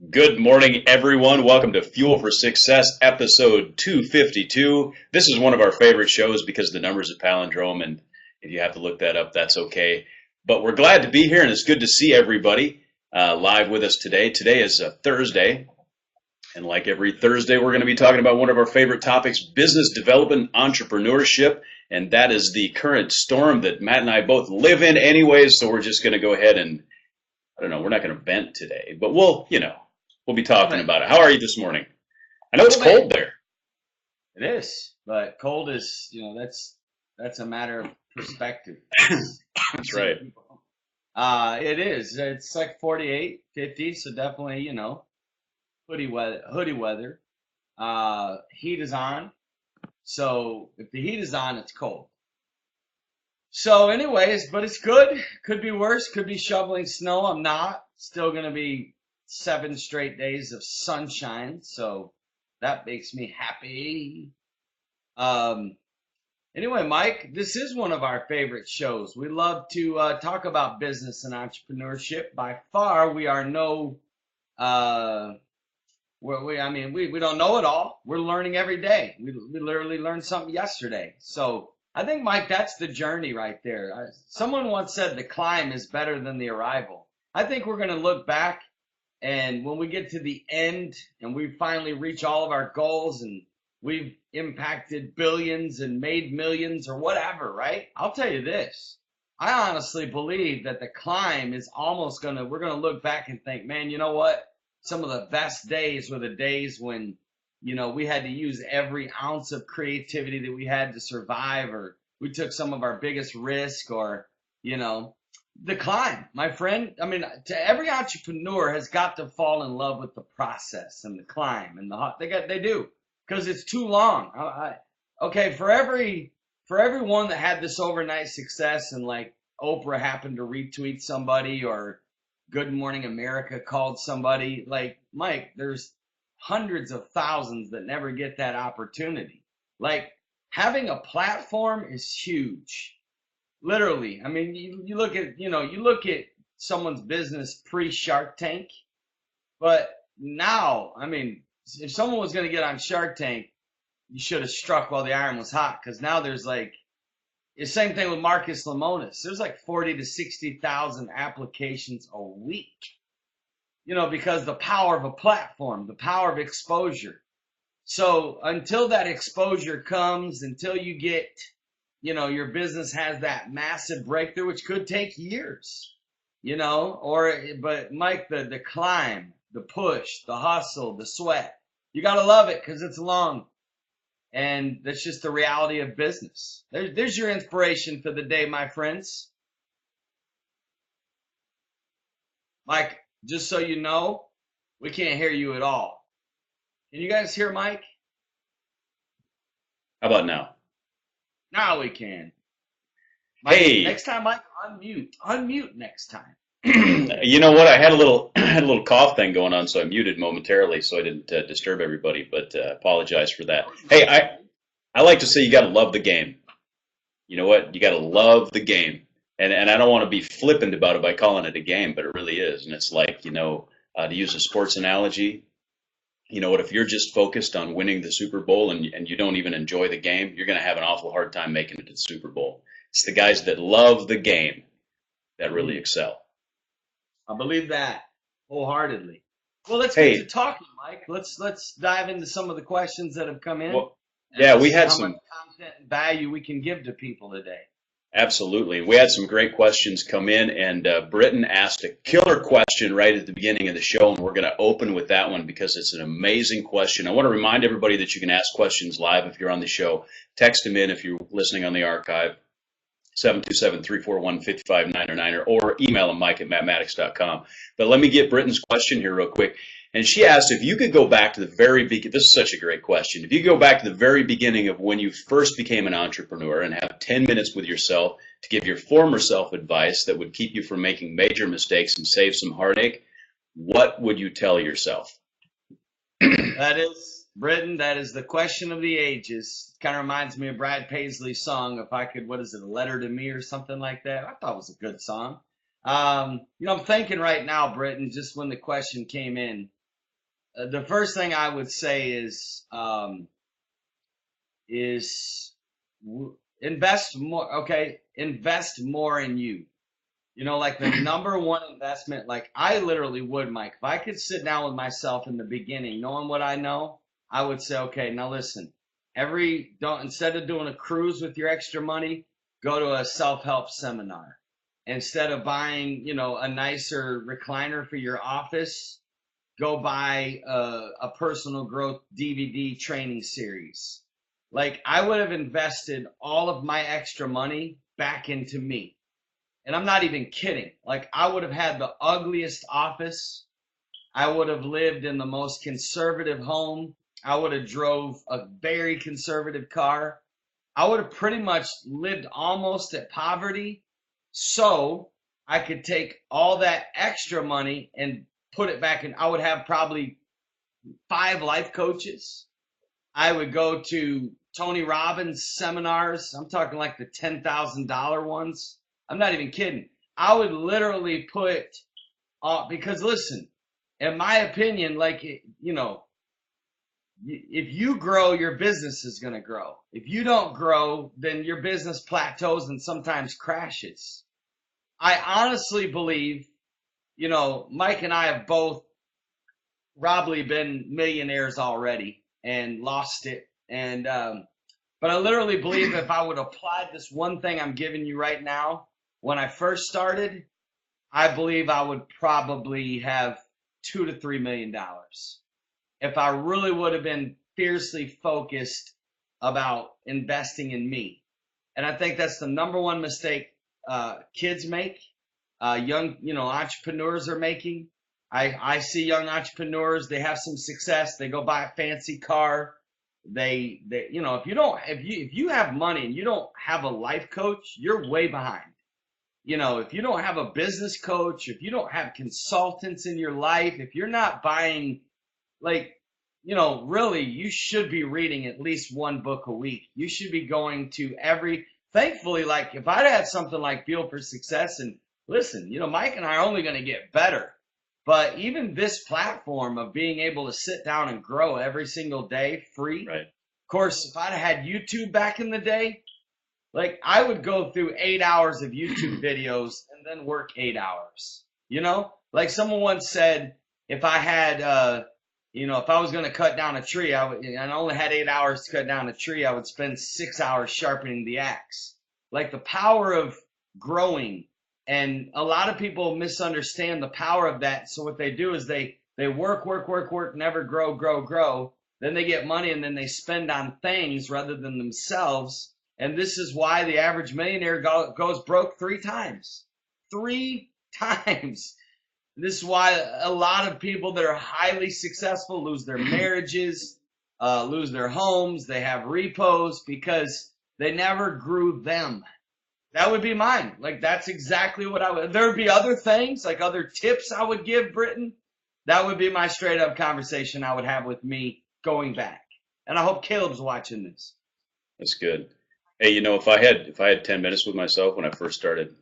Good morning, everyone. Welcome to Fuel for Success, episode 252. This is one of our favorite shows because the numbers of palindrome, and if you have to look that up, that's okay. But we're glad to be here, and it's good to see everybody live with us today. Today is Thursday, and like every Thursday, we're going to be talking about one of our favorite topics, business development, entrepreneurship, and that is the current storm that Matt and I both live in anyways, so we're just going to go ahead and, I don't know, we're not going to vent today, but we'll be talking about it. How are you this morning? I know it's cold there. It is, but cold is, that's a matter of perspective. That's right. It is. It's like 48, 50, so definitely, hoodie weather. Heat is on. So if the heat is on, it's cold. So anyways, but it's good. Could be worse. Could be shoveling snow. I'm not. Still going to be 7 straight days of sunshine. So that makes me happy. Anyway, Mike, this is one of our favorite shows. We love to talk about business and entrepreneurship. By far, we are we don't know it all. We're learning every day. We literally learned something yesterday. So I think, Mike, that's the journey right there. Someone once said the climb is better than the arrival. I think we're going to look back, and when we get to the end and we finally reach all of our goals and we've impacted billions and made millions or whatever, right? I'll tell you this. I honestly believe that the climb is we're going to look back and think, man, you know what? Some of the best days were the days when, we had to use every ounce of creativity that we had to survive, or we took some of our biggest risk, or, the climb, my friend. I mean, to every entrepreneur has got to fall in love with the process and the climb and they do. Because it's too long. Okay, for everyone that had this overnight success and like Oprah happened to retweet somebody or Good Morning America called somebody, like Mike, there's hundreds of thousands that never get that opportunity. Like having a platform is huge. Literally. I mean, you look at someone's business pre-Shark Tank, but now, I mean, if someone was going to get on Shark Tank, you should have struck while the iron was hot, because now there's like the same thing with Marcus Lemonis. There's like 40 to 60,000 applications a week. Because the power of a platform, the power of exposure. So until that exposure comes, until you get, your business has that massive breakthrough, which could take years, but Mike, the climb, the push, the hustle, the sweat. You got to love it because it's long. And that's just the reality of business. There's your inspiration for the day, my friends. Mike, just so you know, we can't hear you at all. Can you guys hear Mike? How about now? Now we can. Mike, hey. Next time, Mike, unmute. Unmute next time. You know what? I had a little cough thing going on, so I muted momentarily so I didn't disturb everybody. But apologize for that. Hey, I like to say you got to love the game. You know what? You got to love the game, and I don't want to be flippant about it by calling it a game, but it really is. And it's like to use a sports analogy. You know what? If you're just focused on winning the Super Bowl and you don't even enjoy the game, you're going to have an awful hard time making it to the Super Bowl. It's the guys that love the game that really excel. I believe that wholeheartedly. Well, let's get to talking, Mike. Let's dive into some of the questions that have come in. Well, yeah, we had some content and value we can give to people today. Absolutely. We had some great questions come in, and Britton asked a killer question right at the beginning of the show, and we're going to open with that one because it's an amazing question. I want to remind everybody that you can ask questions live if you're on the show. Text them in if you're listening on the archive. 727-341-5599 or email them mike@mattmaddox.com. But let me get Britton's question here real quick. And she asked if you could go back to the very beginning. This is such a great question. If you go back to the very beginning of when you first became an entrepreneur and have 10 minutes with yourself to give your former self advice that would keep you from making major mistakes and save some heartache, what would you tell yourself? That is, Britton, that is the question of the ages. Kind of reminds me of Brad Paisley's song, If I Could, what is it, A Letter to Me or something like that? I thought it was a good song. I'm thinking right now, Britton, just when the question came in, the first thing I would say is invest more. Okay, invest more in you. You know, like the number one investment. Like I literally would, Mike. If I could sit down with myself in the beginning, knowing what I know, I would say, okay, now listen. Instead of doing a cruise with your extra money, go to a self-help seminar. Instead of buying, a nicer recliner for your office, go buy a personal growth DVD training series. Like I would have invested all of my extra money back into me. And I'm not even kidding. Like I would have had the ugliest office. I would have lived in the most conservative home. I would have drove a very conservative car. I would have pretty much lived almost at poverty. So I could take all that extra money and put it back in. I would have probably 5 life coaches. I would go to Tony Robbins seminars. I'm talking like the $10,000 ones. I'm not even kidding. I would literally put, because listen, in my opinion, like, if you grow, your business is going to grow. If you don't grow, then your business plateaus and sometimes crashes. I honestly believe, Mike and I have both probably been millionaires already and lost it. And, but I literally believe if I would apply this one thing I'm giving you right now, when I first started, I believe I would probably have $2 to $3 million if I really would have been fiercely focused about investing in me. And I think that's the number one mistake kids make, young, entrepreneurs are making. I see young entrepreneurs, they have some success, they go buy a fancy car. They if you have money and you don't have a life coach, you're way behind. If you don't have a business coach, if you don't have consultants in your life, if you're not buying, really, you should be reading at least one book a week. You should be going to thankfully, like if I'd had something like Fuel for Success, and listen, Mike and I are only going to get better. But even this platform of being able to sit down and grow every single day free. Right. Of course, if I'd had YouTube back in the day, like I would go through 8 hours of YouTube videos and then work 8 hours. Like someone once said, if I had, if I was going to cut down a tree, and I only had 8 hours to cut down a tree, I would spend 6 hours sharpening the axe. Like the power of growing. And a lot of people misunderstand the power of that. So what they do is they work, never grow. Then they get money and then they spend on things rather than themselves. And this is why the average millionaire goes broke 3 times. 3 times. This is why a lot of people that are highly successful lose their marriages, lose their homes, they have repos because they never grew them. That would be mine. Like, that's exactly what I would. There would be other things, like other tips I would give Britton. That would be my straight up conversation I would have with me going back. And I hope Caleb's watching this. That's good. Hey, if I had 10 minutes with myself when I first started,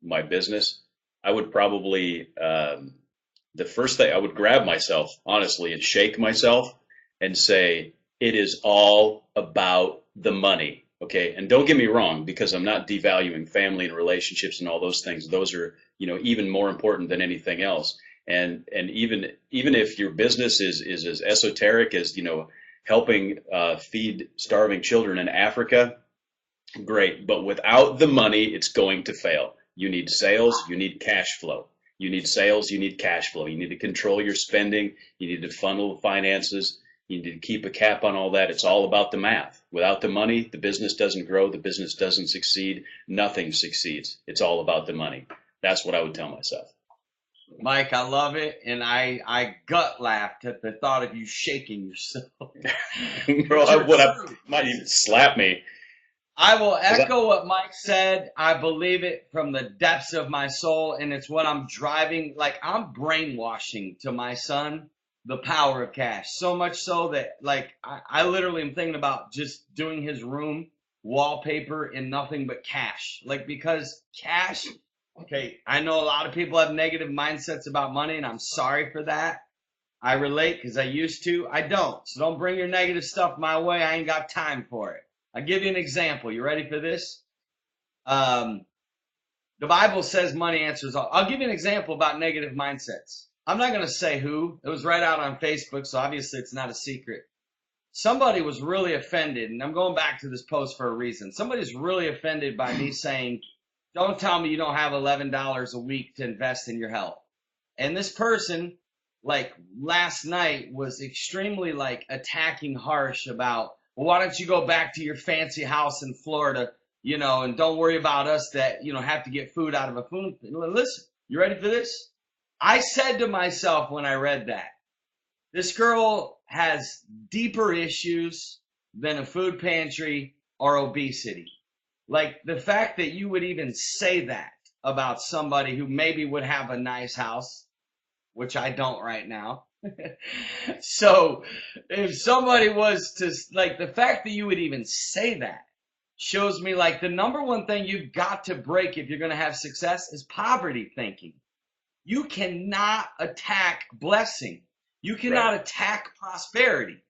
my business, I would probably, the first thing I would grab myself, honestly, and shake myself and say, it is all about the money. Okay. And don't get me wrong, because I'm not devaluing family and relationships and all those things. Those are, even more important than anything else. And even if your business is as esoteric as, helping feed starving children in Africa, great. But without the money, it's going to fail. You need sales, you need cash flow. You need sales, you need cash flow. You need to control your spending. You need to funnel finances. You need to keep a cap on all that. It's all about the math. Without the money, the business doesn't grow. The business doesn't succeed. Nothing succeeds. It's all about the money. That's what I would tell myself. Mike, I love it, and I gut laughed at the thought of you shaking yourself. Bro, I might even slap me. I will echo what Mike said. I believe it from the depths of my soul, and it's what I'm driving. Like, I'm brainwashing to my son the power of cash. So much so that, I literally am thinking about just doing his room wallpaper in nothing but cash. Because cash, okay, I know a lot of people have negative mindsets about money, and I'm sorry for that. I relate because I used to. I don't. So don't bring your negative stuff my way. I ain't got time for it. I'll give you an example. You ready for this? Um, the Bible says money answers all. I'll give you an example about negative mindsets. I'm not going to say who. It was right out on Facebook, so obviously it's not a secret. Somebody was really offended, and I'm going back to this post for a reason. Somebody's really offended by me saying, don't tell me you don't have $11 a week to invest in your health. And this person, like last night, was extremely like attacking harsh about, well, why don't you go back to your fancy house in Florida, and don't worry about us that, have to get food out of a food. Listen, you ready for this? I said to myself when I read that, this girl has deeper issues than a food pantry or obesity. Like the fact that you would even say that about somebody who maybe would have a nice house, which I don't right now. So if somebody was to, like, the fact that you would even say that shows me like the number one thing you've got to break if you're going to have success is poverty thinking. You cannot attack blessing. You cannot attack prosperity.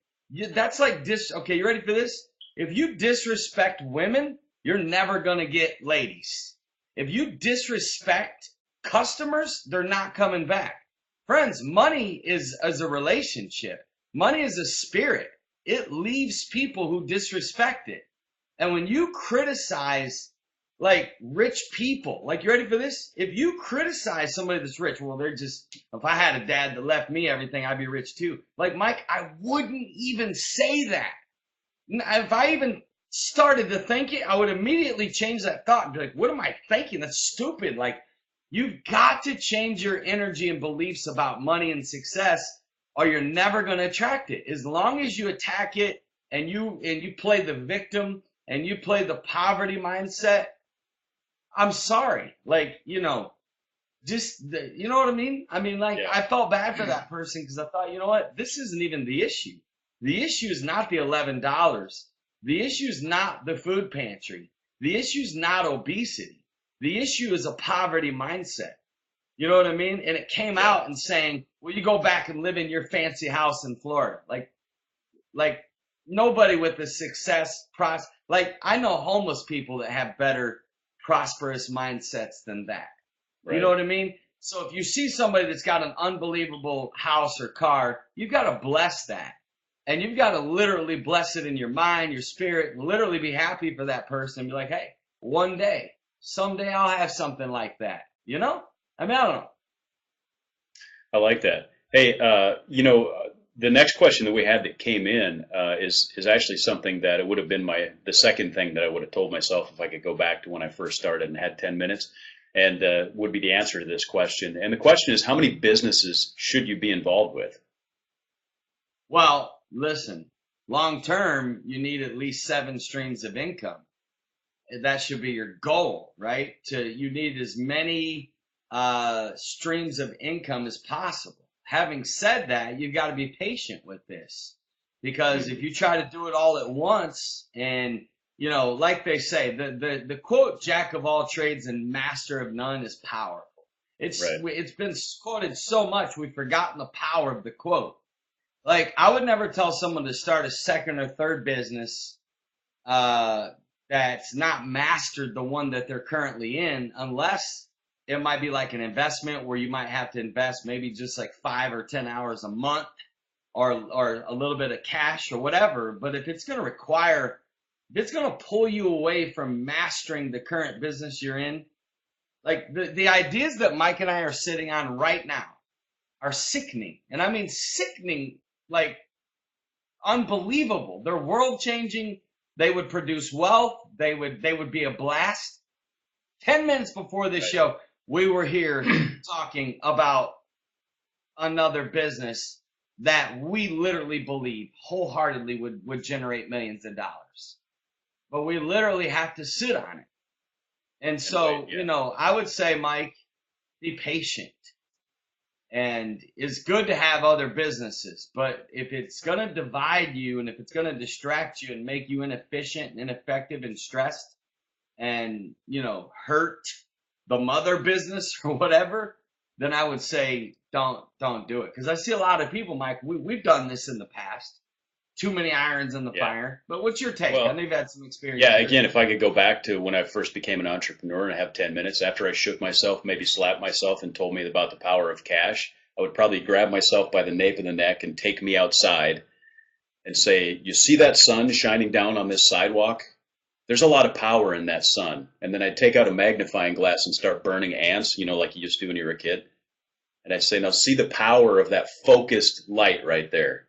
That's like okay, you ready for this? If you disrespect women, you're never going to get ladies. If you disrespect customers, they're not coming back. Friends, money is a relationship. Money is a spirit. It leaves people who disrespect it. And when you criticize like rich people, like, you ready for this? If you criticize somebody that's rich, well, if I had a dad that left me everything, I'd be rich too. Like, Mike, I wouldn't even say that. If I even started to think it, I would immediately change that thought and be like, what am I thinking? That's stupid. Like, you've got to change your energy and beliefs about money and success, or you're never going to attract it. As long as you attack it and you play the victim and you play the poverty mindset, I'm sorry. Like, you know what I mean? I mean, like, I felt bad for that person because I thought, you know what? This isn't even the issue. The issue is not the $11. The issue is not the food pantry. The issue is not obesity. The issue is a poverty mindset. You know what I mean? And it came out and saying, well, you go back and live in your fancy house in Florida. Like nobody with a success process. Like, I know homeless people that have better prosperous mindsets than that. Right. You know what I mean? So if you see somebody that's got an unbelievable house or car, you've got to bless that. And you've got to literally bless it in your mind, your spirit, and literally be happy for that person and be like, hey, one day, someday I'll have something like that. You know? I mean, I don't know. I like that. Hey, the next question that we had that came in is actually something that it would have been the second thing that I would have told myself if I could go back to when I first started and had 10 minutes, and would be the answer to this question. And the question is, how many businesses should you be involved with? Well, listen, long term, you need at least 7 streams of income. That should be your goal, right? You need as many streams of income as possible. Having said that, you've got to be patient with this, because if you try to do it all at once, and like they say, the quote "Jack of all trades and master of none" is powerful. It's been quoted so much we've forgotten the power of the quote. Like, I would never tell someone to start a second or third business that's not mastered the one that they're currently in, unless it might be like an investment where you might have to invest maybe just like 5 or 10 hours a month, or a little bit of cash or whatever. But if it's going to pull you away from mastering the current business you're in, like the ideas that Mike and I are sitting on right now are sickening. And I mean sickening, like unbelievable. They're world changing. They would produce wealth. They would be a blast. 10 minutes before this show, we were here talking about another business that we literally believe wholeheartedly would generate millions of dollars. But we literally have to sit on it. And so, I would say, Mike, be patient. And it's good to have other businesses, but if it's going to divide you, and if it's going to distract you and make you inefficient and ineffective and stressed, and, hurt the mother business or whatever, then I would say don't do it. Because I see a lot of people, Mike. We've done this in the past. Too many irons in the Yeah. fire. But what's your take? I know Well, you've had some experience yeah, here. again, if I could go back to when I first became an entrepreneur and have 10 minutes after I shook myself, maybe slapped myself and told me about the power of cash, I would probably grab myself by the nape of the neck and take me outside and say, you see that sun shining down on this sidewalk? There's a lot of power in that sun. And then I'd take out a magnifying glass and start burning ants, like you used to when you were a kid. And I'd say, now see the power of that focused light right there.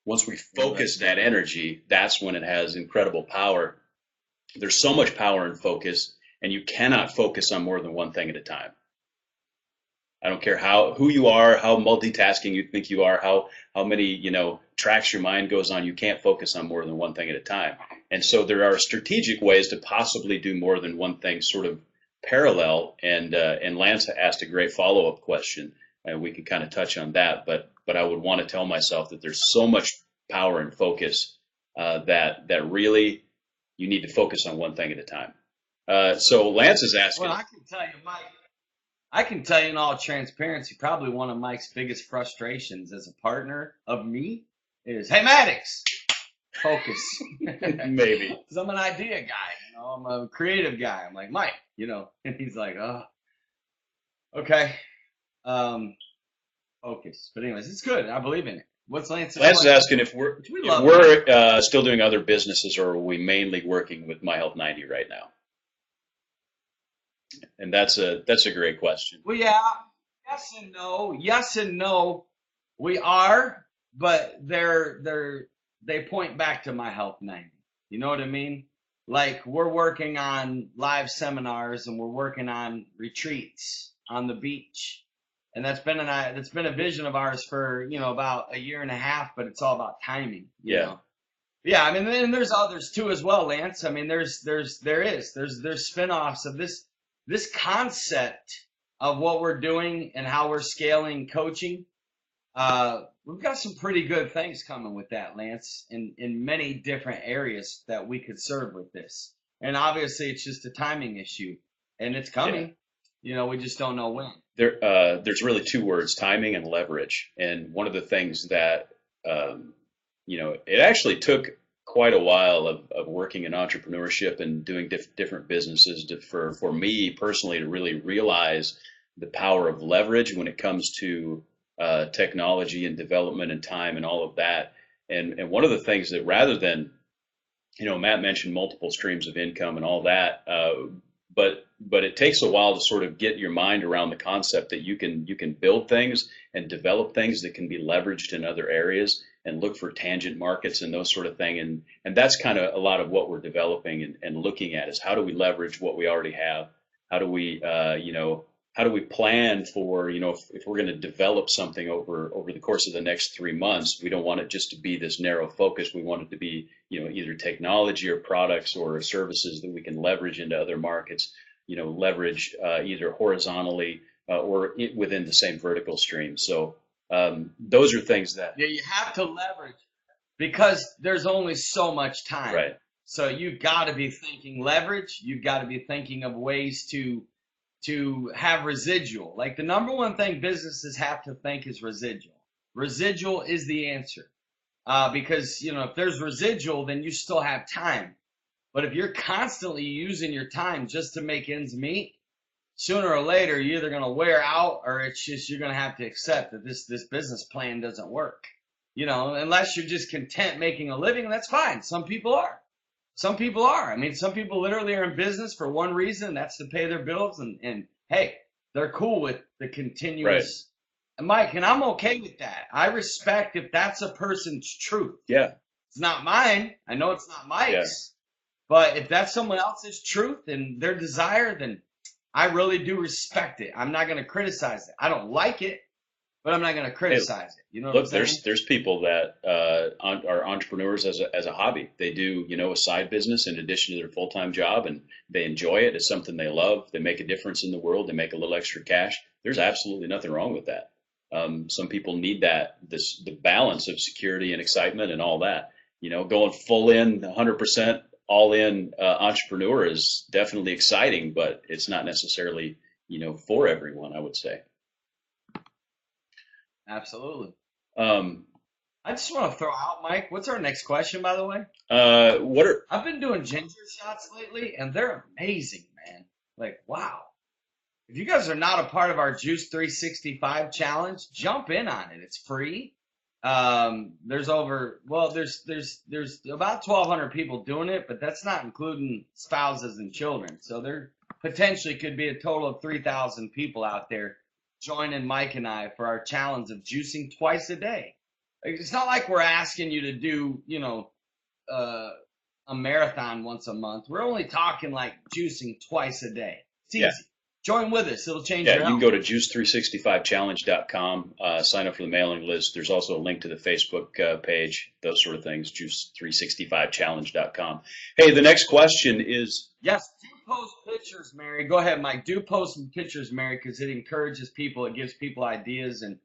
Once we focus that energy, that's when it has incredible power. There's so much power in focus, and you cannot focus on more than one thing at a time. I don't care who you are, how multitasking you think you are, how many, tracks your mind goes on, you can't focus on more than one thing at a time. And so there are strategic ways to possibly do more than one thing sort of parallel. And Lance asked a great follow-up question, and we can kind of touch on that. But I would want to tell myself that there's so much power and focus that really you need to focus on one thing at a time. So Lance is asking. Well, I can tell you, Mike. I can tell you in all transparency, probably one of Mike's biggest frustrations as a partner of me is, hey, Maddox, focus. Maybe. Because I'm an idea guy, I'm a creative guy. I'm like, Mike, and he's like, oh, okay, focus. But anyways, it's good. I believe in it. What's Lance's Lance is asking if we're still doing other businesses, or are we mainly working with My Health 90 right now? And that's a great question. Well, yeah, yes and no. Yes and no. We are, but they point back to My Health 90. You know what I mean? Like, we're working on live seminars and we're working on retreats on the beach. And that's been a vision of ours for, about a year and a half, but it's all about timing. You know? Yeah, I mean, and there's others too as well, Lance. I mean, there's spin-offs of this concept of what we're doing and how we're scaling coaching. We've got some pretty good things coming with that, Lance, in many different areas that we could serve with this. And obviously it's just a timing issue, and it's coming. We just don't know when. There's really two words, timing and leverage. And one of the things that, it actually took quite a while of working in entrepreneurship and doing different businesses for me personally to really realize the power of leverage when it comes to technology and development and time and all of that. And one of the things that, rather than, Matt mentioned multiple streams of income and all that, but it takes a while to sort of get your mind around the concept that you can build things and develop things that can be leveraged in other areas, and look for tangent markets and those sort of thing. And that's kind of a lot of what we're developing and looking at, is how do we leverage what we already have? How do we, how do we plan for, if we're going to develop something over the course of the next 3 months, we don't want it just to be this narrow focus. We want it to be, either technology or products or services that we can leverage into other markets, leverage either horizontally or within the same vertical stream. So those are things that you have to leverage, because there's only so much time. Right. So you've got to be thinking leverage. You've got to be thinking of ways to have residual. Like, the number one thing businesses have to think is residual. Residual is the answer. Because, if there's residual, then you still have time. But if you're constantly using your time just to make ends meet, sooner or later, you're either going to wear out, or it's just, you're going to have to accept that this business plan doesn't work. Unless you're just content making a living, that's fine. Some people are. Some people are. I mean, some people literally are in business for one reason, that's to pay their bills. And hey, they're cool with the continuous. Right. Mike, and I'm okay with that. I respect if that's a person's truth. Yeah. It's not mine. I know it's not Mike's. Yeah. But if that's someone else's truth and their desire, then I really do respect it. I'm not going to criticize it. I don't like it, but I'm not going to criticize it. You know what I'm saying? There's people that are entrepreneurs as a hobby. They do, a side business in addition to their full-time job, and they enjoy it. It's something they love. They make a difference in the world. They make a little extra cash. There's absolutely nothing wrong with that. Some people need the balance of security and excitement and all that. Going full in, 100% all in entrepreneur is definitely exciting, but it's not necessarily, for everyone, I would say. Absolutely. Um, I just want to throw out, Mike, what's our next question, by the way? what are I've been doing ginger shots lately, and they're amazing, man. Like, wow. If you guys are not a part of our Juice 365 challenge, jump in on it. It's free. There's about 1,200 people doing it, but that's not including spouses and children. So there potentially could be a total of 3,000 people out there joining Mike and I for our challenge of juicing twice a day. Like, it's not like we're asking you to do, a marathon once a month. We're only talking like juicing twice a day. It's easy. Yeah. Join with us. It'll change Yeah, your you can health. go to juice365challenge.com, sign up for the mailing list. There's also a link to the Facebook page, those sort of things, juice365challenge.com. Hey, the next question is, Yes, do post pictures, Mary. Go ahead, Mike. Do post some pictures, Mary, because it encourages people. It gives people ideas, and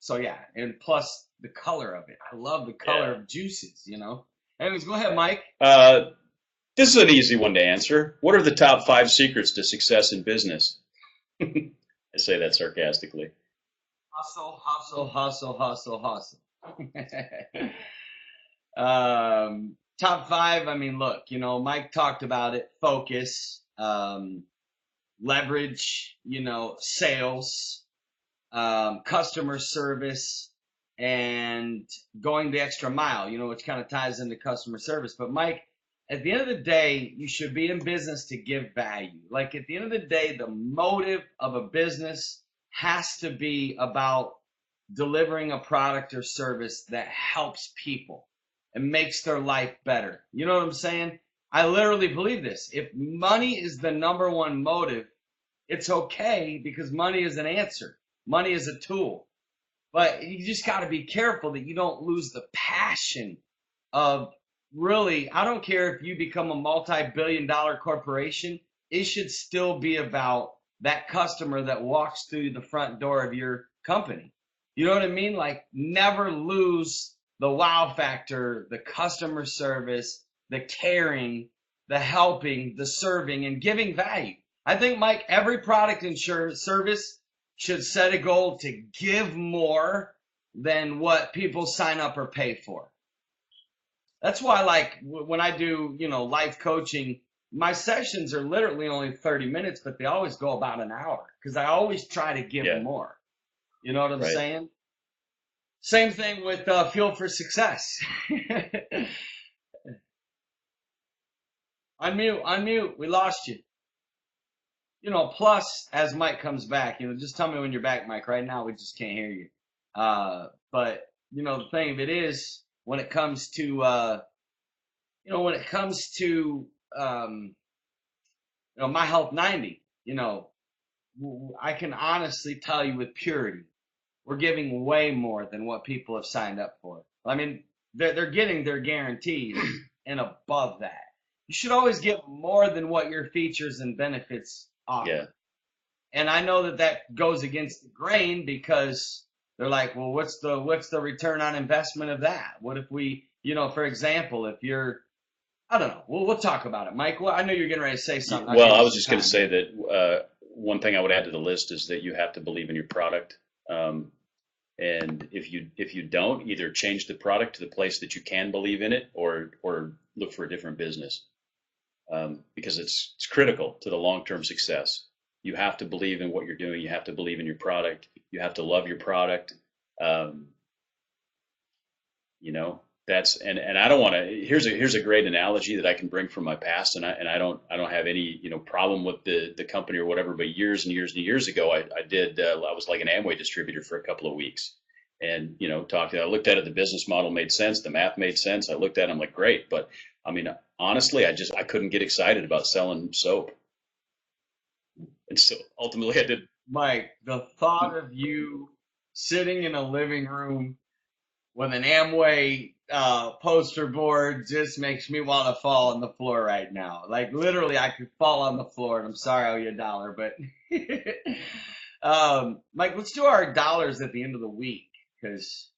so yeah. And plus the color of it. I love the color of juices. Anyways, go ahead, Mike. this is an easy one to answer. What are the top 5 secrets to success in business? I say that sarcastically. Hustle, hustle, hustle, hustle, hustle. Top 5. I mean, look, Mike talked about it. Focus, leverage, sales, customer service, and going the extra mile, which kind of ties into customer service. But Mike, at the end of the day, you should be in business to give value. Like, at the end of the day, the motive of a business has to be about delivering a product or service that helps people and makes their life better. You know what I'm saying? I literally believe this. If money is the number one motive, it's okay, because money is an answer. Money is a tool. But you just got to be careful that you don't lose the passion of, really, I don't care if you become a multi-billion-dollar corporation, it should still be about that customer that walks through the front door of your company. You know what I mean? Like, never lose the wow factor, the customer service, the caring, the helping, the serving, and giving value. I think, Mike, every product and service should set a goal to give more than what people sign up or pay for. That's why, like, when I do, life coaching, my sessions are literally only 30 minutes, but they always go about an hour, because I always try to give more. You know what I'm saying? Same thing with Fuel for Success. Unmute. We lost you. Plus, as Mike comes back, just tell me when you're back, Mike. Right now, we just can't hear you. But, the thing of it is, when it comes to, My Health 90, I can honestly tell you with purity, we're giving way more than what people have signed up for. I mean, they're getting their guarantees and above that. You should always get more than what your features and benefits offer. Yeah. And I know that goes against the grain, because they're like, well, what's the return on investment of that? What if we, for example, if you're, I don't know, we'll talk about it, Mike. Well, I know you're getting ready to say something. Well, I was just going to say that one thing I would add to the list is that you have to believe in your product. And if you don't, either change the product to the place that you can believe in it, or look for a different business, because it's critical to the long-term success. You have to believe in what you're doing. You have to believe in your product. You have to love your product. That's and I don't want to. Here's a great analogy that I can bring from my past, and I don't have any problem with the company or whatever. But years and years and years ago, I was like an Amway distributor for a couple of weeks, and I looked at it. The business model made sense. The math made sense. I looked at it. I'm like, great, but I mean, honestly, I couldn't get excited about selling soap, and so ultimately I did. Mike, the thought of you sitting in a living room with an Amway poster board just makes me want to fall on the floor right now. Like, literally, I could fall on the floor, and I'm sorry I owe you $1, but Mike, let's do our dollars at the end of the week, because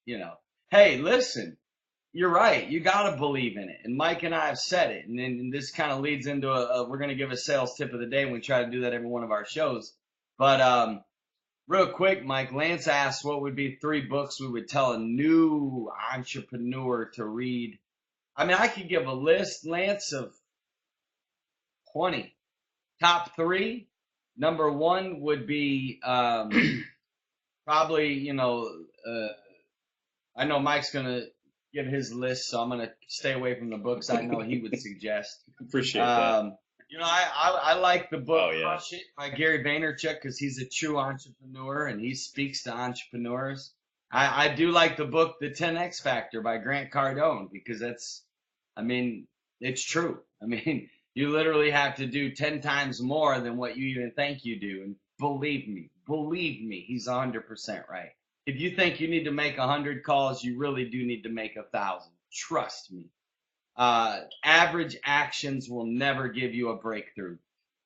hey, listen, you're right. You got to believe in it. And Mike and I have said it. And then this kind of leads into we're going to give a sales tip of the day. And we try to do that every one of our shows. But real quick, Mike, Lance asked what would be 3 books we would tell a new entrepreneur to read. I mean, I could give a list, Lance, of 20. Top 3. Number 1 would be probably, I know Mike's going to give his list, so I'm going to stay away from the books I know he would suggest. Appreciate that. I like the book Oh, yeah. Crush It by Gary Vaynerchuk because he's a true entrepreneur and he speaks to entrepreneurs. I do like the book The 10X Factor by Grant Cardone because it's true. I mean, you literally have to do 10 times more than what you even think you do. And believe me, he's 100% right. If you think you need to make 100 calls, you really do need to make 1,000. Trust me. Average actions will never give you a breakthrough.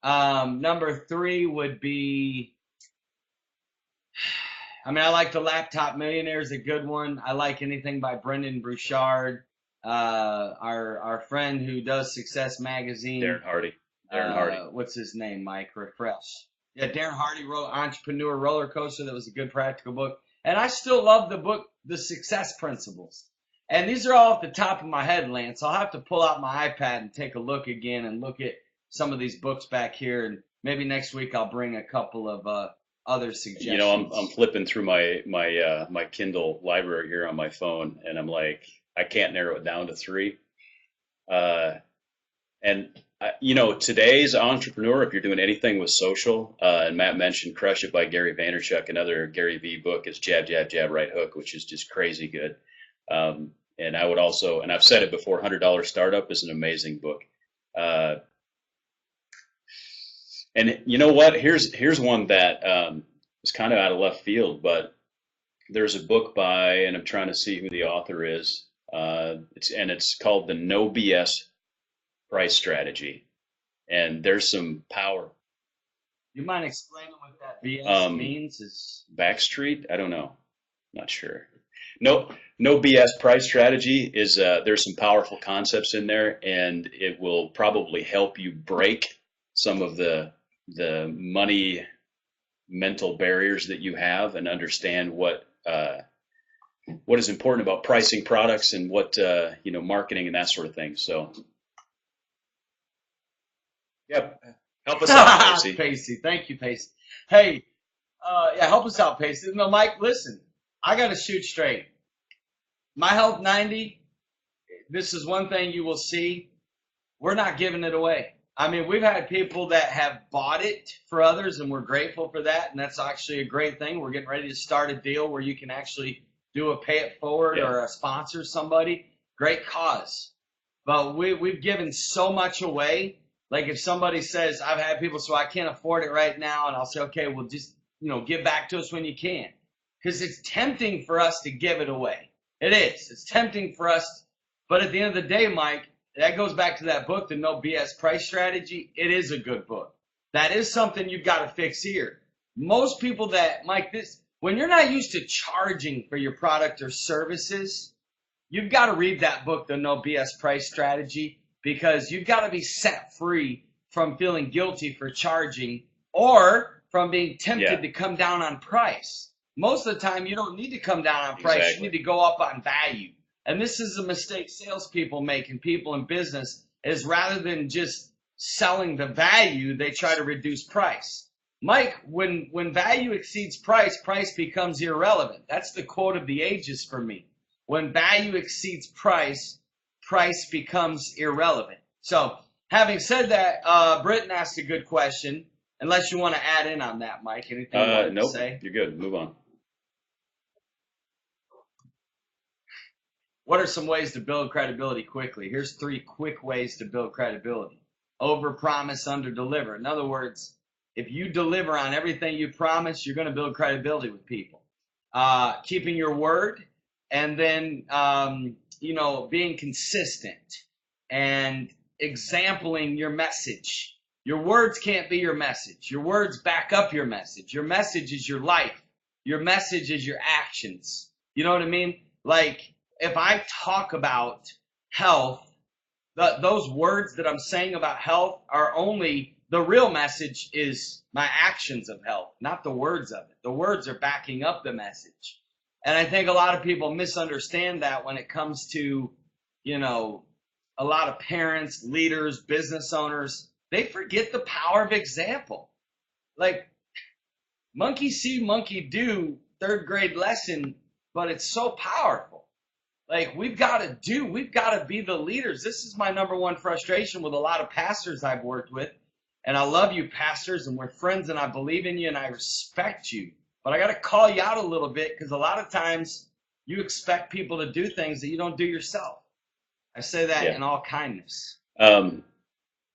Number 3 would be, I like The Laptop Millionaire is a good one. I like anything by Brendan Burchard, our friend who does Success Magazine. Darren Hardy. What's his name, Mike? Refresh. Yeah, Darren Hardy wrote Entrepreneur Roller Coaster. That was a good practical book. And I still love the book, The Success Principles. And these are all off the top of my head, Lance. I'll have to pull out my iPad and take a look again and look at some of these books back here. And maybe next week I'll bring a couple of other suggestions. I'm flipping through my Kindle library here on my phone, and I'm like, I can't narrow it down to 3. Today's entrepreneur, if you're doing anything with social, and Matt mentioned Crush It by Gary Vaynerchuk, another Gary V book is Jab, Jab, Jab, Right Hook, which is just crazy good. And I would also, and I've said it before, $100 Startup is an amazing book. And you know what? Here's one that is kind of out of left field, but there's a book by, and I'm trying to see who the author is. It's called The No BS Price Strategy, and there's some power. You mind explaining what that BS means? Backstreet? I don't know. Not sure. No BS price strategy is there's some powerful concepts in there, and it will probably help you break some of the money mental barriers that you have and understand what is important about pricing products and what marketing and that sort of thing. So, yep, help us out, Pacey. Pacey, thank you, Pacey. Hey, help us out, Pacey. No, Mike, listen, I got to shoot straight. My Health 90, this is one thing you will see. We're not giving it away. I mean, we've had people that have bought it for others, and we're grateful for that, and that's actually a great thing. We're getting ready to start a deal where you can actually do a pay it forward or a sponsor somebody. Great cause. But we've given so much away. Like if somebody says, I've had people, so I can't afford it right now, and I'll say, okay, well, just give back to us when you can. Because it's tempting for us to give it away. It is. It's tempting for us. But at the end of the day, Mike, that goes back to that book, The No BS Price Strategy. It is a good book. That is something you've got to fix here. Most people that, Mike, when you're not used to charging for your product or services, you've got to read that book, The No BS Price Strategy, because you've got to be set free from feeling guilty for charging or from being tempted to come down on price. Most of the time, you don't need to come down on price. Exactly. You need to go up on value. And this is a mistake salespeople make and people in business is rather than just selling the value, they try to reduce price. Mike, when value exceeds price, price becomes irrelevant. That's the quote of the ages for me. When value exceeds price, price becomes irrelevant. So having said that, Britton asked a good question. Unless you want to add in on that, Mike. Anything you want to say? You're good. Move on. What are some ways to build credibility quickly? Here's 3 quick ways to build credibility. Overpromise, underdeliver. In other words, if you deliver on everything you promise, you're going to build credibility with people. Keeping your word, and then being consistent and exempling your message. Your words can't be your message. Your words back up your message. Your message is your life. Your message is your actions. You know what I mean? Like, if I talk about health, those words that I'm saying about health are only, the real message is my actions of health, not the words of it. The words are backing up the message. And I think a lot of people misunderstand that when it comes to, you know, a lot of parents, leaders, business owners. They forget the power of example. Like, monkey see, monkey do, third grade lesson, but it's so powerful. Like, we've got to be the leaders. This is my number one frustration with a lot of pastors I've worked with. And I love you, pastors, and we're friends, and I believe in you, and I respect you. But I got to call you out a little bit, because a lot of times you expect people to do things that you don't do yourself. I say that in all kindness.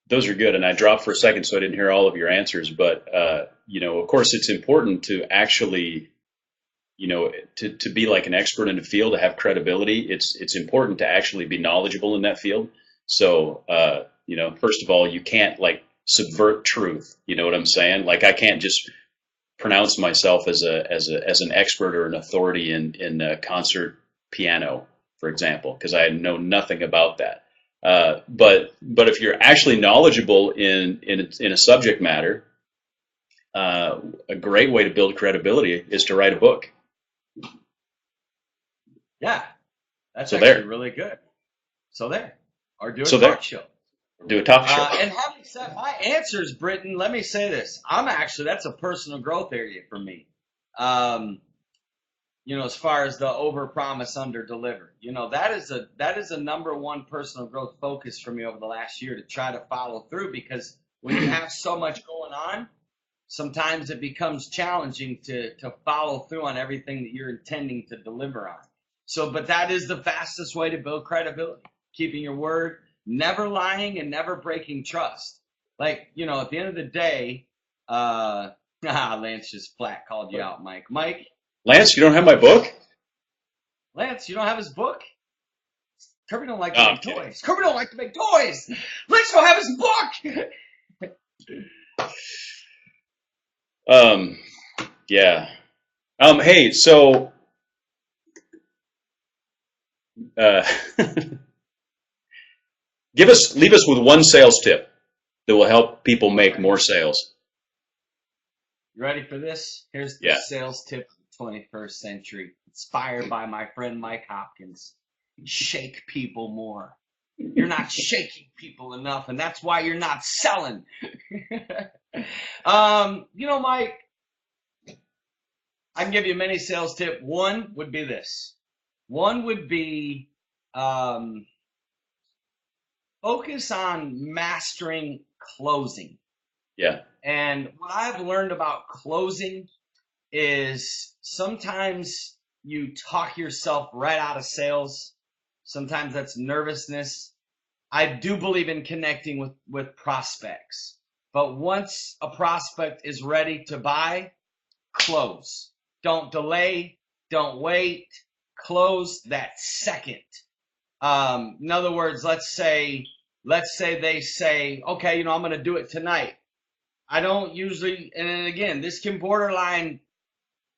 Those are good. And I dropped for a second, so I didn't hear all of your answers. But, of course, it's important to actually, to be like an expert in a field, to have credibility. It's important to actually be knowledgeable in that field. So, first of all, you can't like subvert truth. You know what I'm saying? Like, I can't just pronounce myself as an expert or an authority in concert piano, for example, because I know nothing about that. But if you're actually knowledgeable in a subject matter, a great way to build credibility is to write a book. Yeah, that's actually really good. So there, or do a talk show. Do a talk show. And having said my answers, Britton, let me say this: that's a personal growth area for me. As far as the overpromise, underdeliver, that is a number one personal growth focus for me over the last year, to try to follow through, because when you have so much going on, sometimes it becomes challenging to follow through on everything that you're intending to deliver on. So, but that is the fastest way to build credibility, keeping your word, never lying, and never breaking trust. Like, at the end of the day, Lance just flat called you out, Mike. Mike, Lance, you don't have my book? Lance, you don't have his book? Kirby don't like to make toys. Kirby don't like to make toys. Lance don't have his book. Yeah. Hey, so leave us with one sales tip that will help people make more sales. You ready for this? Here's the sales tip of the 21st century, inspired by my friend Mike Hopkins. Shake people more. You're not shaking people enough, and that's why you're not selling. Mike, I can give you a mini sales tip. One would be this. One would be focus on mastering closing. Yeah. And what I've learned about closing is sometimes you talk yourself right out of sales. Sometimes that's nervousness. I do believe in connecting with prospects. But once a prospect is ready to buy, close. Don't delay. Don't wait. Close that second. In other words, let's say they say, okay, I'm going to do it tonight. I don't usually, and again, this can borderline,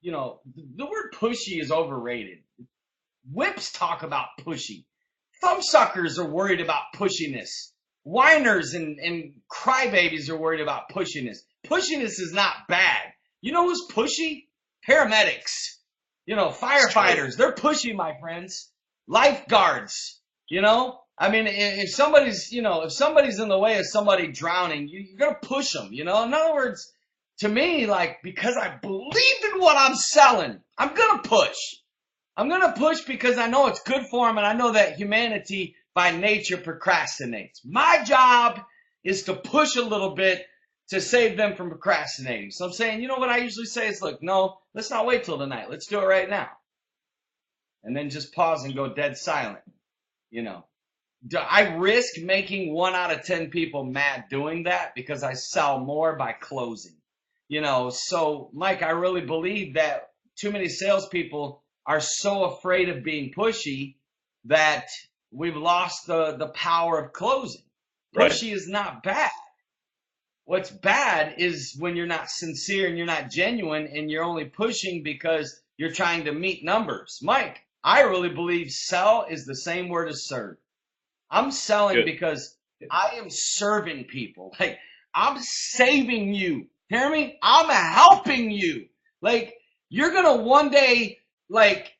the word pushy is overrated. Whips talk about pushy. Thumbsuckers are worried about pushiness. Whiners and crybabies are worried about pushiness. Pushiness is not bad. You know who's pushy? Paramedics. Firefighters. They're pushy, my friends. Lifeguards. If somebody's in the way of somebody drowning, you're going to push them, In other words, to me, because I believed in what I'm selling, I'm going to push. I'm going to push because I know it's good for them, and I know that humanity by nature procrastinates. My job is to push a little bit to save them from procrastinating. So I'm saying, what I usually say is, look, no, let's not wait till tonight. Let's do it right now. And then just pause and go dead silent, I risk making 1 out of 10 people mad doing that because I sell more by closing. So Mike, I really believe that too many salespeople are so afraid of being pushy that we've lost the power of closing. Right. Pushy is not bad. What's bad is when you're not sincere and you're not genuine and you're only pushing because you're trying to meet numbers. Mike, I really believe sell is the same word as serve. I'm selling Good. because I am serving people. Like, I'm saving you. Hear me? I'm helping you. Like, you're going to one day, like,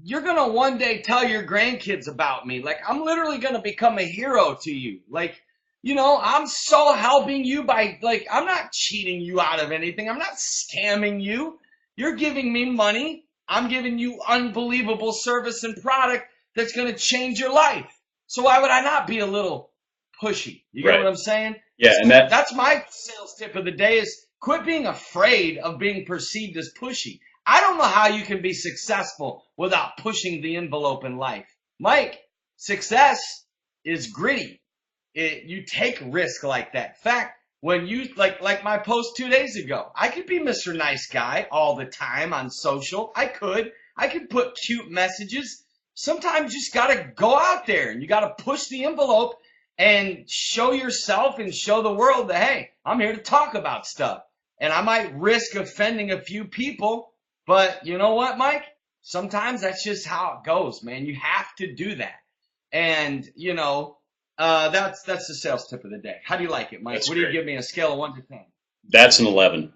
you're going to one day tell your grandkids about me. Like, I'm literally going to become a hero to you. Like, I'm so helping you by, like, I'm not cheating you out of anything. I'm not scamming you. You're giving me money. I'm giving you unbelievable service and product that's going to change your life. So why would I not be a little pushy? You get Right. what I'm saying? Yeah, So and that's my sales tip of the day is quit being afraid of being perceived as pushy. I don't know how you can be successful without pushing the envelope in life. Mike, success is gritty. You take risk like that. In fact, when you like my post 2 days ago, I could be Mr. Nice Guy all the time on social. I could put cute messages. Sometimes you just gotta go out there and you gotta push the envelope and show yourself and show the world that, hey, I'm here to talk about stuff. And I might risk offending a few people, but you know what, Mike? Sometimes that's just how it goes, man. You have to do that. And, that's the sales tip of the day. How do you like it, Mike? That's What do you great. give me a scale of 1 to 10? That's an 11.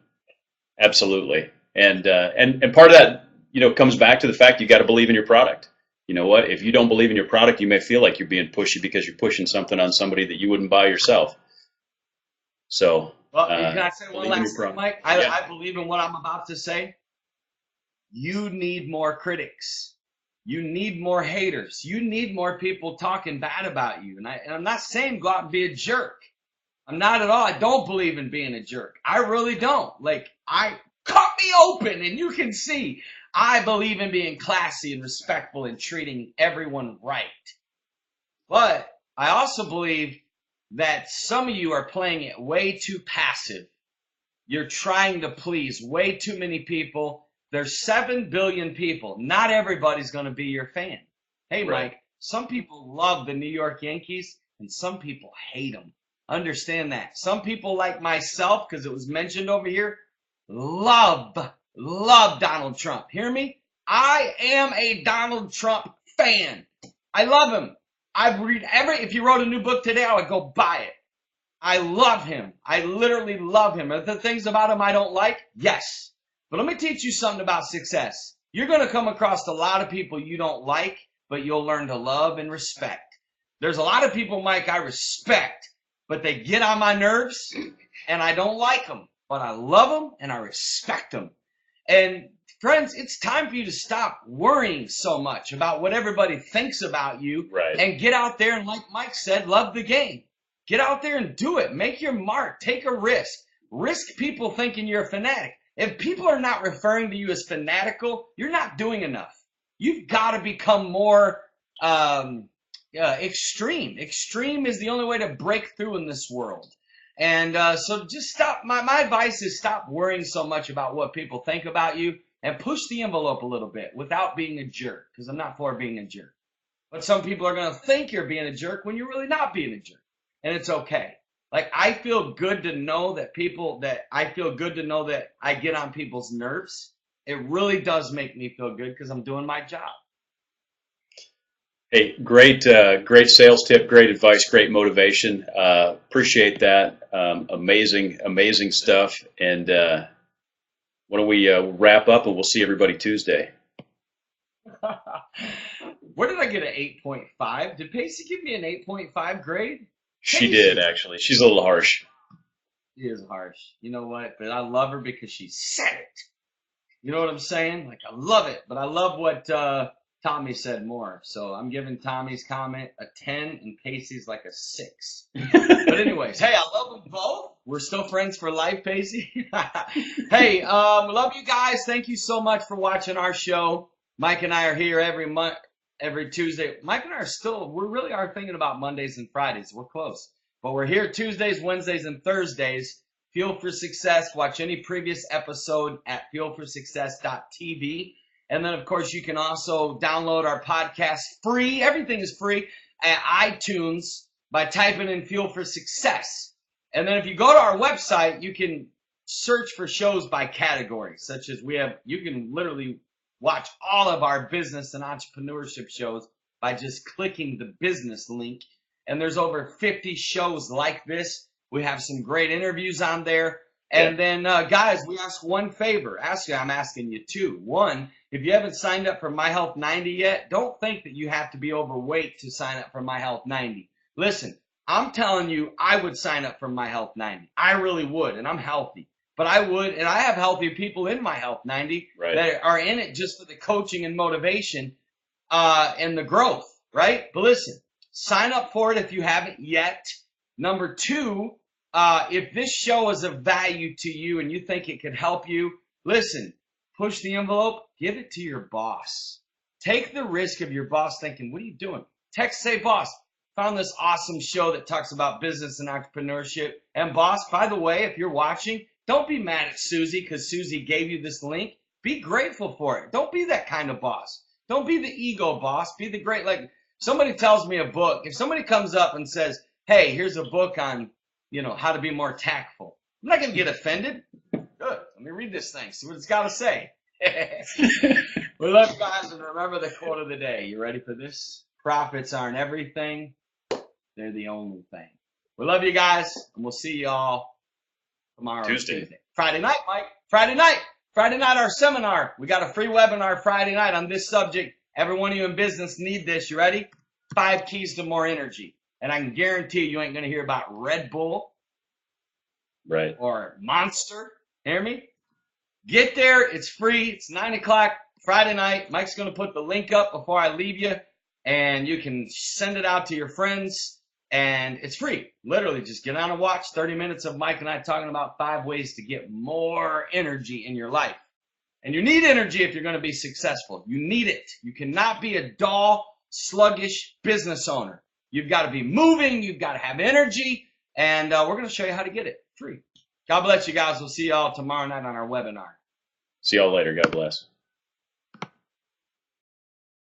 Absolutely. And part of that, comes back to the fact you got to believe in your product. You know what? If you don't believe in your product, you may feel like you're being pushy because you're pushing something on somebody that you wouldn't buy yourself. So, Well, can I say one believe in your last thing, product. Mike? Yeah. I believe in what I'm about to say. You need more critics. You need more haters. You need more people talking bad about you. And I'm not saying go out and be a jerk. I'm not at all. I don't believe in being a jerk. I really don't. Like, cut me open and you can see I believe in being classy and respectful and treating everyone right. But I also believe that some of you are playing it way too passive. You're trying to please way too many people. There's 7 billion people. Not everybody's going to be your fan. Hey, Right. Mike, some people love the New York Yankees and some people hate them. Understand that. Some people like myself, because it was mentioned over here, love Donald Trump. Hear me? I am a Donald Trump fan. I love him. I read if he wrote a new book today, I would go buy it. I love him. I literally love him. Are there things about him I don't like? Yes. But let me teach you something about success. You're going to come across a lot of people you don't like, but you'll learn to love and respect. There's a lot of people, Mike, I respect, but they get on my nerves and I don't like them, but I love them and I respect them. And friends, it's time for you to stop worrying so much about what everybody thinks about you. Right. And get out there and, like Mike said, love the game. Get out there and do it. Make your mark. Take a risk. Risk people thinking you're a fanatic. If people are not referring to you as fanatical, you're not doing enough. You've got to become more extreme. Extreme is the only way to break through in this world. And so just stop. My advice is stop worrying so much about what people think about you and push the envelope a little bit without being a jerk, because I'm not for being a jerk. But some people are going to think you're being a jerk when you're really not being a jerk. And it's okay. Like, I feel good to know that I get on people's nerves. It really does make me feel good because I'm doing my job. Hey, great sales tip, great advice, great motivation. Appreciate that. Amazing stuff. And why don't we wrap up and we'll see everybody Tuesday. Where did I get an 8.5? Did Pacey give me an 8.5 grade? She did, actually. She's a little harsh. She is harsh. You know what? But I love her because she said it. You know what I'm saying? Like, I love it. But I love what Tommy said more. So I'm giving Tommy's comment a 10 and Pacey's like a 6. But anyways, hey, I love them both. We're still friends for life, Pacey. Hey, love you guys. Thank you so much for watching our show. Mike and I are here every Tuesday. Mike and I we really are thinking about Mondays and Fridays. We're close. But we're here Tuesdays, Wednesdays, and Thursdays. Fuel for Success. Watch any previous episode at fuelforsuccess.tv. And then, of course, you can also download our podcast free. Everything is free at iTunes by typing in Fuel for Success. And then if you go to our website, you can search for shows by category, such as you can literally watch all of our business and entrepreneurship shows by just clicking the business link. And there's over 50 shows like this. We have some great interviews on there. And then, guys, we ask one favor. Actually, I'm asking you two. One, if you haven't signed up for My Health 90 yet, don't think that you have to be overweight to sign up for My Health 90. Listen, I'm telling you, I would sign up for My Health 90. I really would, and I'm healthy. But I would, and I have healthy people in My Health 90 that are in it just for the coaching and motivation and the growth, right? But listen, sign up for it if you haven't yet. Number two, if this show is of value to you and you think it could help you, listen, push the envelope, give it to your boss. Take the risk of your boss thinking, what are you doing? Text, say, boss, found this awesome show that talks about business and entrepreneurship. And boss, by the way, if you're watching, don't be mad at Susie because Susie gave you this link. Be grateful for it. Don't be that kind of boss. Don't be the ego boss. Be the great, like somebody tells me a book. If somebody comes up and says, hey, here's a book on, how to be more tactful. I'm not going to get offended. Good. Let me read this thing. See what it's got to say. We love you guys, and remember the quote of the day. You ready for this? Profits aren't everything. They're the only thing. We love you guys, and we'll see y'all tomorrow. Tuesday. Friday night, Mike. Friday night, our seminar. We got a free webinar Friday night on this subject. Every one of you in business need this. You ready? 5 keys to more energy. And I can guarantee you ain't going to hear about Red Bull or Monster. Hear me? Get there. It's free. It's 9 o'clock Friday night. Mike's going to put the link up before I leave you. And you can send it out to your friends. And it's free. Literally, just get on and watch 30 minutes of Mike and I talking about 5 ways to get more energy in your life. And you need energy if you're going to be successful. You need it. You cannot be a dull, sluggish business owner. You've got to be moving. You've got to have energy. And we're going to show you how to get it free. God bless you guys. We'll see y'all tomorrow night on our webinar. See y'all later. God bless.